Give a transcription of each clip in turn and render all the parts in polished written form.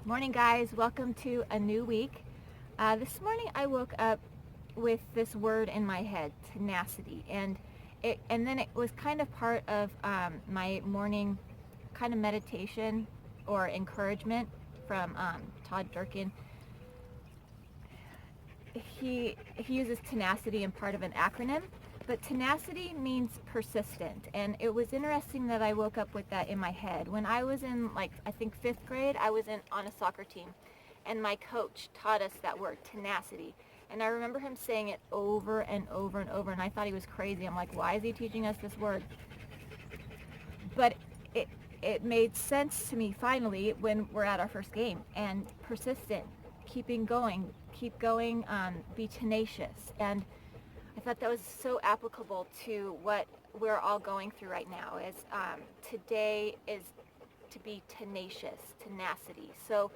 Morning, guys. Welcome to a new week. This morning I woke up with this word in my head, tenacity, and then it was kind of part of my morning kind of meditation or encouragement from Todd Durkin. He uses tenacity in part of an acronym, but tenacity means persistent, and it was interesting that I woke up with that in my head. When I was in, I think 5th grade, I was on a soccer team, and my coach taught us that word, tenacity, and I remember him saying it over and over and over, and I thought he was crazy. I'm like, why is he teaching us this word? But it made sense to me finally when we're at our first game. And persistent, keep going, be tenacious. And I thought that was so applicable to what we're all going through right now. Is today is to be tenacious, tenacity. So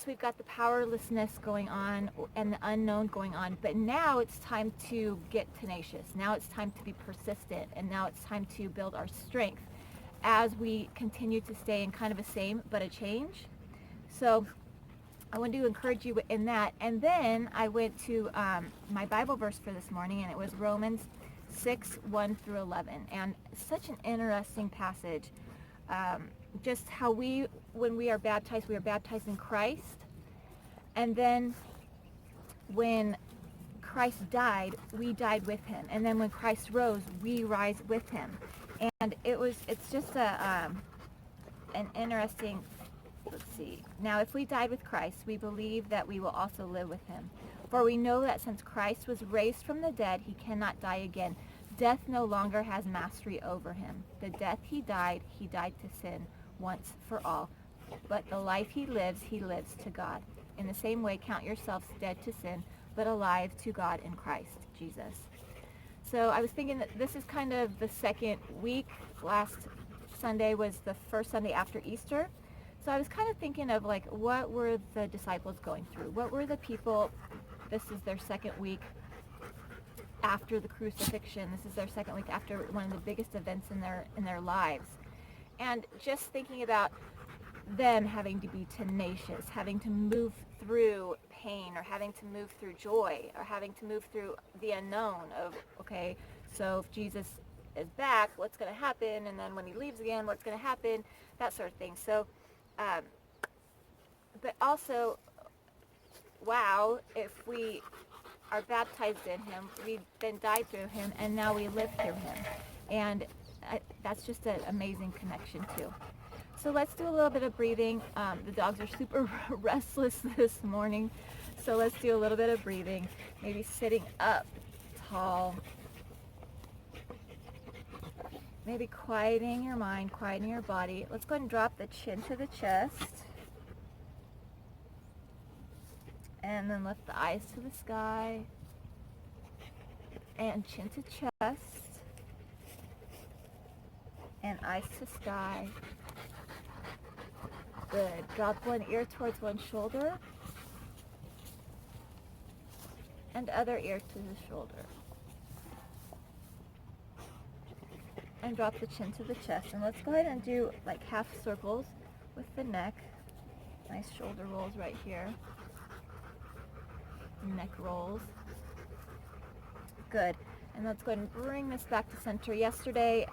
we've got the powerlessness going on and the unknown going on, but now it's time to get tenacious. Now it's time to be persistent, and now it's time to build our strength as we continue to stay in kind of a same but a change. So I want to encourage you in that. And then I went to my Bible verse for this morning, and it was Romans 6:1-11. And such an interesting passage. Just how when we are baptized in Christ. And then when Christ died, we died with him. And then when Christ rose, we rise with him. And it's just an interesting. Let's see. Now, if we died with Christ, we believe that we will also live with him. For we know that since Christ was raised from the dead, he cannot die again. Death no longer has mastery over him. The death he died to sin once for all. But the life he lives to God. In the same way, count yourselves dead to sin, but alive to God in Christ Jesus. So I was thinking that this is kind of the second week. Last Sunday was the first Sunday after Easter. So I was kind of thinking of what were the disciples going through? What were the people, this is their second week after the crucifixion. This is their second week after one of the biggest events in their lives. And just thinking about them having to be tenacious, having to move through pain, or having to move through joy, or having to move through the unknown of, okay, so if Jesus is back, what's going to happen? And then when he leaves again, what's going to happen? That sort of thing. So but also, wow, if we are baptized in him, we then died through him, and now we live through him. And that's just an amazing connection too. So let's do a little bit of breathing. The dogs are super restless this morning, so let's do a little bit of breathing. Maybe sitting up tall. Maybe quieting your mind, quieting your body. Let's go ahead and drop the chin to the chest. And then lift the eyes to the sky. And chin to chest. And eyes to sky. Good. Drop one ear towards one shoulder. And other ear to the shoulder. And drop the chin to the chest. And let's go ahead and do half circles with the neck. Nice shoulder rolls right here. Neck rolls. Good. And let's go ahead and bring this back to center. Yesterday,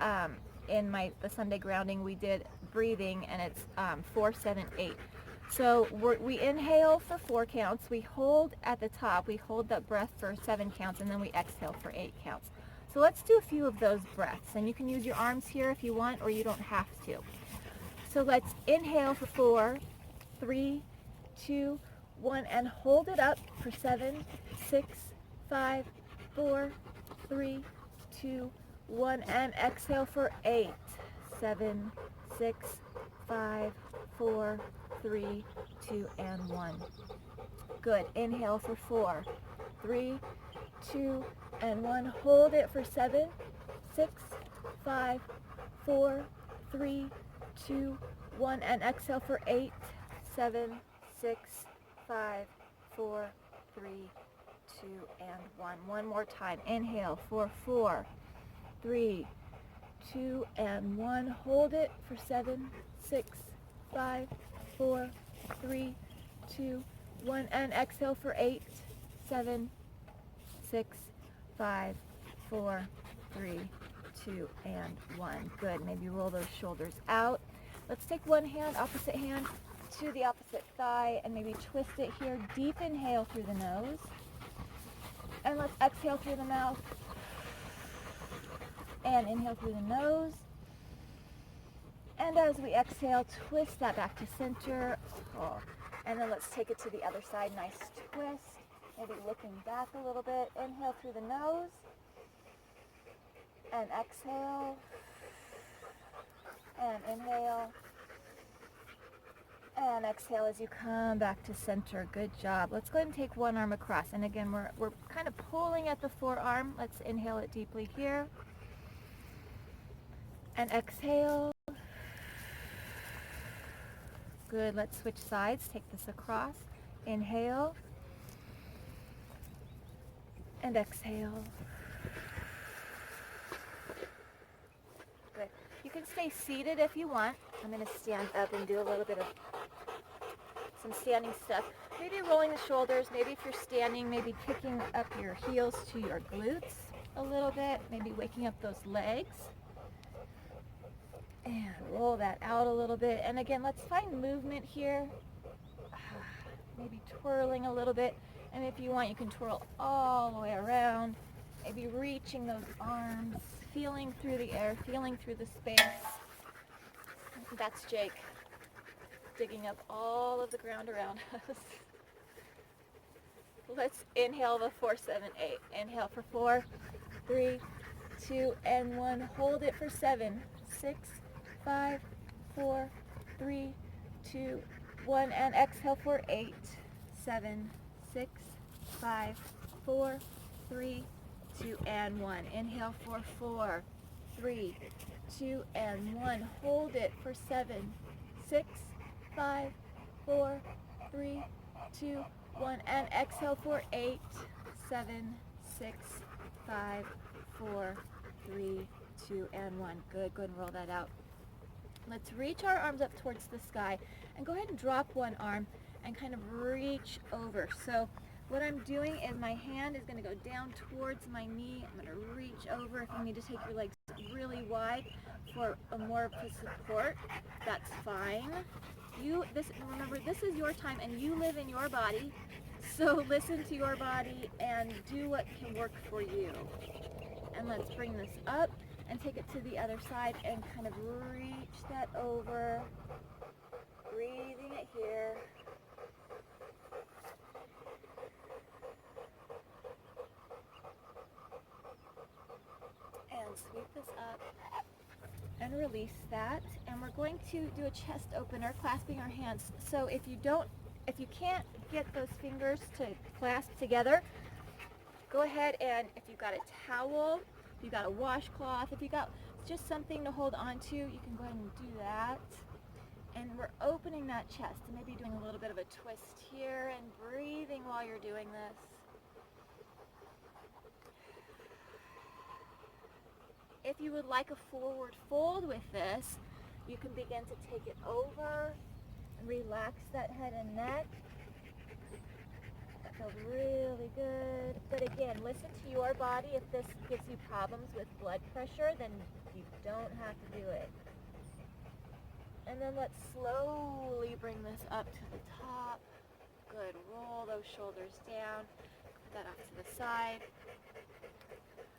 in the Sunday grounding, we did breathing, and it's 4, 7, 8. So we inhale for 4 counts. We hold at the top. We hold that breath for 7 counts, and then we exhale for 8 counts. So let's do a few of those breaths. And you can use your arms here if you want, or you don't have to. So let's inhale for 4, 3, 2, 1, and hold it up for 7, 6, 5, 4, 3, 2, 1, and exhale for 8, 7, 6, 5, 4, 3, 2, and 1. Good. Inhale for 4, 3, 2, and 1. Hold it for 7, 6, 5, 4, 3, 2, 1, and exhale for 8, 7, 6, 5, 4, 3, 2, and 1. One more time. Inhale for 4, 3, 2, and 1. Hold it for 7, 6, 5, 4, 3, 2, 1, and exhale for 8, 7, 6, 5, 4, 3, 2, and 1. Good. Maybe roll those shoulders out. Let's take one hand, opposite hand, to the opposite thigh, and maybe twist it here. Deep inhale through the nose. And let's exhale through the mouth. And inhale through the nose. And as we exhale, twist that back to center. Oh. And then let's take it to the other side. Nice twist. Maybe looking back a little bit. Inhale through the nose. And exhale. And inhale. And exhale as you come back to center. Good job. Let's go ahead and take one arm across. And again, we're kind of pulling at the forearm. Let's inhale it deeply here. And exhale. Good. Let's switch sides. Take this across. Inhale. And exhale. Good. You can stay seated if you want. I'm going to stand up and do a little bit of some standing stuff. Maybe rolling the shoulders. Maybe if you're standing, maybe kicking up your heels to your glutes a little bit. Maybe waking up those legs. And roll that out a little bit. And again, let's find movement here. Maybe twirling a little bit. And if you want, you can twirl all the way around. Maybe reaching those arms, feeling through the air, feeling through the space. That's Jake, digging up all of the ground around us. Let's inhale the 4, 7, 8. Inhale for 4, 3, 2, and 1. Hold it for 7, 6, 5, 4, 3, 2, 1. And exhale for 8, 7, 6, 5, 4, 3, 2, and 1. Inhale for 4, 3, 2, and 1. Hold it for 7, 6, 5, 4, 3, 2, 1. And exhale for 8, 7, 6, 5, 4, 3, 2, and 1. Good. Go ahead and roll that out. Let's reach our arms up towards the sky and go ahead and drop one arm and kind of reach over. So what I'm doing is my hand is going to go down towards my knee. I'm going to reach over. If you need to take your legs really wide for more of a support, that's fine. Remember, this is your time and you live in your body. So listen to your body and do what can work for you. And let's bring this up and take it to the other side and kind of reach that over. Breathing it here. And sweep this up and release that. And we're going to do a chest opener, clasping our hands. So if you can't get those fingers to clasp together, go ahead and if you've got a towel, if you've got a washcloth, if you've got just something to hold on to, you can go ahead and do that. And we're opening that chest and maybe doing a little bit of a twist here and breathing while you're doing this. If you would like a forward fold with this, you can begin to take it over and relax that head and neck. That feels really good. But again, listen to your body. If this gives you problems with blood pressure, then you don't have to do it. And then let's slowly bring this up to the top. Good. Roll those shoulders down. Put that off to the side.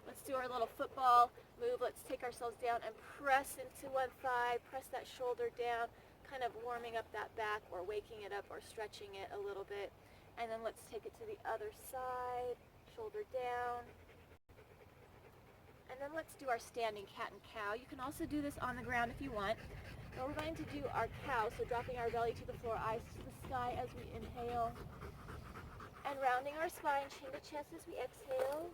Let's do our little football move. Let's take ourselves down and press into one thigh. Press that shoulder down, kind of warming up that back or waking it up or stretching it a little bit. And then let's take it to the other side. Shoulder down. And then let's do our standing cat and cow. You can also do this on the ground if you want. Now we're going to do our cow, so dropping our belly to the floor, eyes to the sky as we inhale. And rounding our spine, chin to chest as we exhale.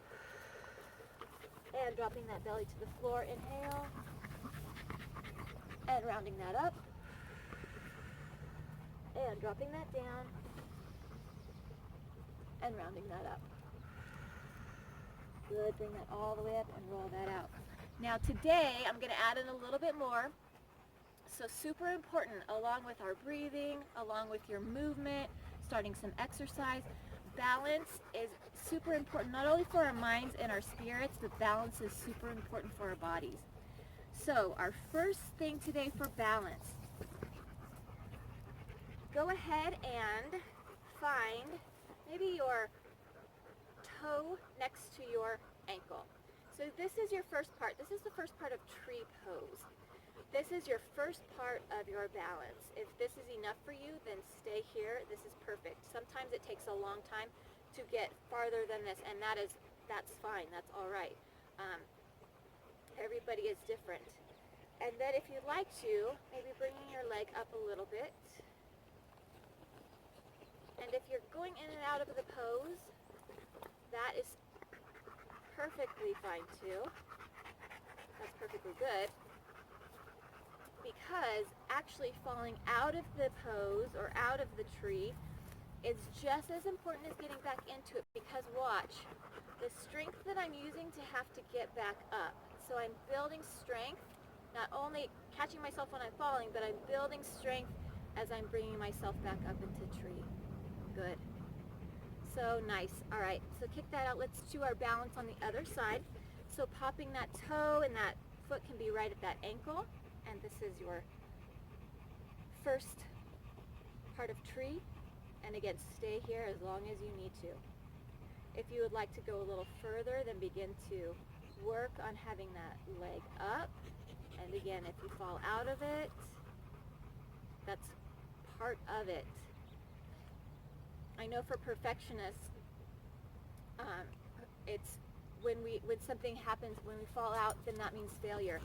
And dropping that belly to the floor, inhale. And rounding that up. And dropping that down. And rounding that up. Good, bring that all the way up and roll that out. Now today, I'm going to add in a little bit more. So super important, along with our breathing, along with your movement, starting some exercise. Balance is super important, not only for our minds and our spirits, but balance is super important for our bodies. So our first thing today for balance, go ahead and find maybe your toe next to your ankle. So this is your first part. This is the first part of tree pose. This is your first part of your balance. If this is enough for you, then stay here. This is perfect. Sometimes it takes a long time to get farther than this, and that's fine. That's all right. Everybody is different. And then if you'd like to, maybe bringing your leg up a little bit. And if you're going in and out of the pose, that is perfectly fine too. That's perfectly good. Because actually falling out of the pose or out of the tree is just as important as getting back into it, because watch, the strength that I'm using to have to get back up. So I'm building strength, not only catching myself when I'm falling, but I'm building strength as I'm bringing myself back up into tree. Good. So nice. All right, so kick that out. Let's do our balance on the other side. So popping that toe and that foot can be right at that ankle. And this is your first part of tree. And again, stay here as long as you need to. If you would like to go a little further, then begin to work on having that leg up. And again, if you fall out of it, that's part of it. I know for perfectionists, it's when something happens, when we fall out, then that means failure.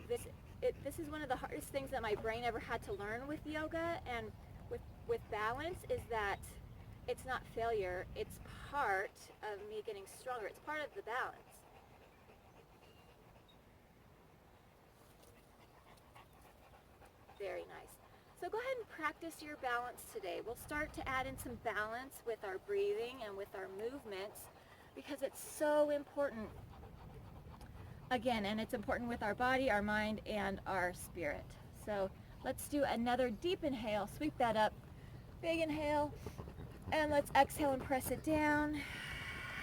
This is one of the hardest things that my brain ever had to learn with yoga and with balance, is that it's not failure, it's part of me getting stronger. It's part of the balance. Very nice. So go ahead and practice your balance today. We'll start to add in some balance with our breathing and with our movements, because it's so important. Again, and it's important with our body, our mind, and our spirit. So let's do another deep inhale. Sweep that up. Big inhale. And let's exhale and press it down.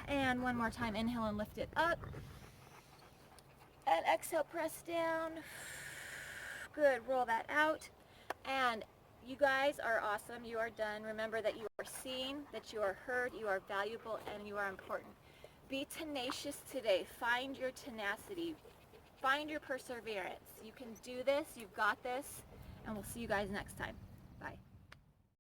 And one more time, inhale and lift it up. And exhale, press down. Good, roll that out. And you guys are awesome. You are done. Remember that you are seen, that you are heard, you are valuable, and you are important. Be tenacious today. Find your tenacity. Find your perseverance. You can do this. You've got this. And we'll see you guys next time. Bye.